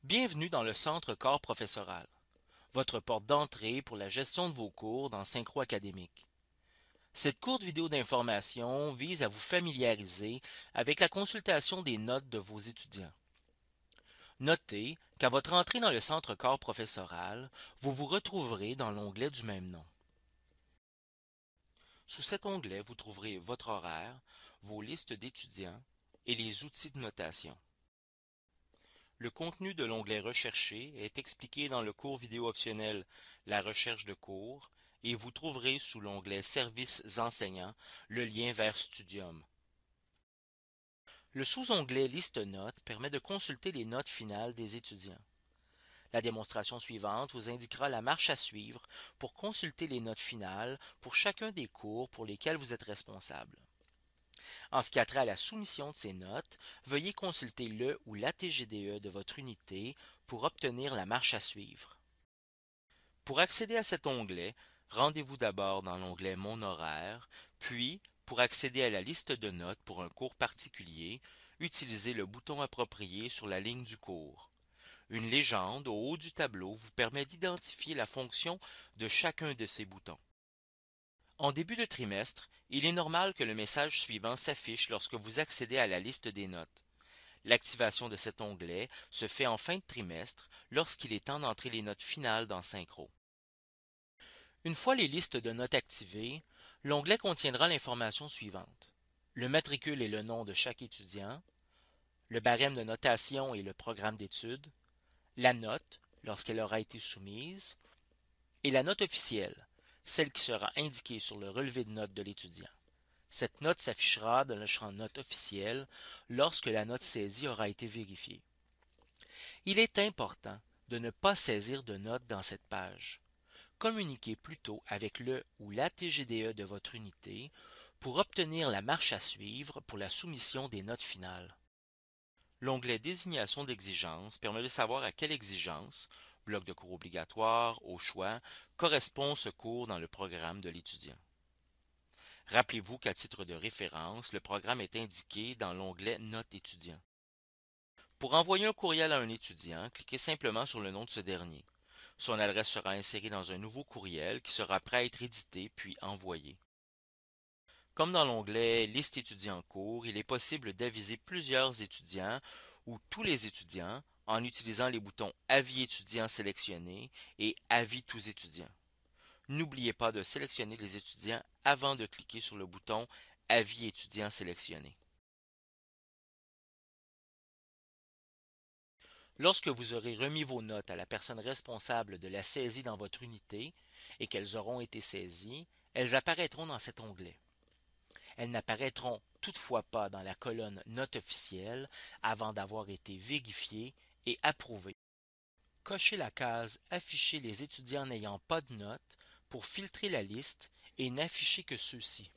Bienvenue dans le Centre Corps professoral, votre porte d'entrée pour la gestion de vos cours dans Synchro Académique. Cette courte vidéo d'information vise à vous familiariser avec la consultation des notes de vos étudiants. Notez qu'à votre entrée dans le Centre Corps professoral, vous vous retrouverez dans l'onglet du même nom. Sous cet onglet, vous trouverez votre horaire, vos listes d'étudiants et les outils de notation. Le contenu de l'onglet Rechercher est expliqué dans le cours vidéo optionnel La recherche de cours et vous trouverez sous l'onglet Services enseignants le lien vers Studium. Le sous-onglet Liste notes permet de consulter les notes finales des étudiants. La démonstration suivante vous indiquera la marche à suivre pour consulter les notes finales pour chacun des cours pour lesquels vous êtes responsable. En ce qui a trait à la soumission de ces notes, veuillez consulter le ou la TGDE de votre unité pour obtenir la marche à suivre. Pour accéder à cet onglet, rendez-vous d'abord dans l'onglet Mon horaire, puis, pour accéder à la liste de notes pour un cours particulier, utilisez le bouton approprié sur la ligne du cours. Une légende au haut du tableau vous permet d'identifier la fonction de chacun de ces boutons. En début de trimestre, il est normal que le message suivant s'affiche lorsque vous accédez à la liste des notes. L'activation de cet onglet se fait en fin de trimestre lorsqu'il est temps d'entrer les notes finales dans Synchro. Une fois les listes de notes activées, l'onglet contiendra l'information suivante: le matricule et le nom de chaque étudiant, le barème de notation et le programme d'études, la note lorsqu'elle aura été soumise, et la note officielle, celle qui sera indiquée sur le relevé de notes de l'étudiant. Cette note s'affichera dans le champ Note officielle lorsque la note saisie aura été vérifiée. Il est important de ne pas saisir de notes dans cette page. Communiquez plutôt avec le ou la TGDE de votre unité pour obtenir la marche à suivre pour la soumission des notes finales. L'onglet Désignation d'exigence permet de savoir à quelle exigence, bloc de cours obligatoire, au choix, correspond ce cours dans le programme de l'étudiant. Rappelez-vous qu'à titre de référence, le programme est indiqué dans l'onglet Notes étudiants. Pour envoyer un courriel à un étudiant, cliquez simplement sur le nom de ce dernier. Son adresse sera insérée dans un nouveau courriel qui sera prêt à être édité puis envoyé. Comme dans l'onglet Liste étudiants en cours, il est possible d'aviser plusieurs étudiants ou tous les étudiants en utilisant les boutons Avis étudiants sélectionnés et Avis tous étudiants. N'oubliez pas de sélectionner les étudiants avant de cliquer sur le bouton Avis étudiants sélectionnés. Lorsque vous aurez remis vos notes à la personne responsable de la saisie dans votre unité et qu'elles auront été saisies, elles apparaîtront dans cet onglet. Elles n'apparaîtront toutefois pas dans la colonne Notes officielles avant d'avoir été vérifiées et approuvées. Cochez la case Afficher les étudiants n'ayant pas de notes pour filtrer la liste et n'afficher que ceux-ci.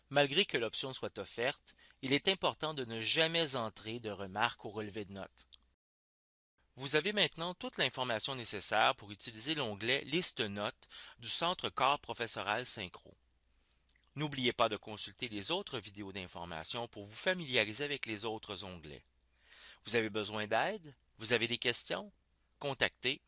Malgré que l'option soit offerte, il est important de ne jamais entrer de remarques au relevé de notes. Vous avez maintenant toute l'information nécessaire pour utiliser l'onglet Liste notes du Centre Corps professoral Synchro. N'oubliez pas de consulter les autres vidéos d'information pour vous familiariser avec les autres onglets. Vous avez besoin d'aide? Vous avez des questions? Contactez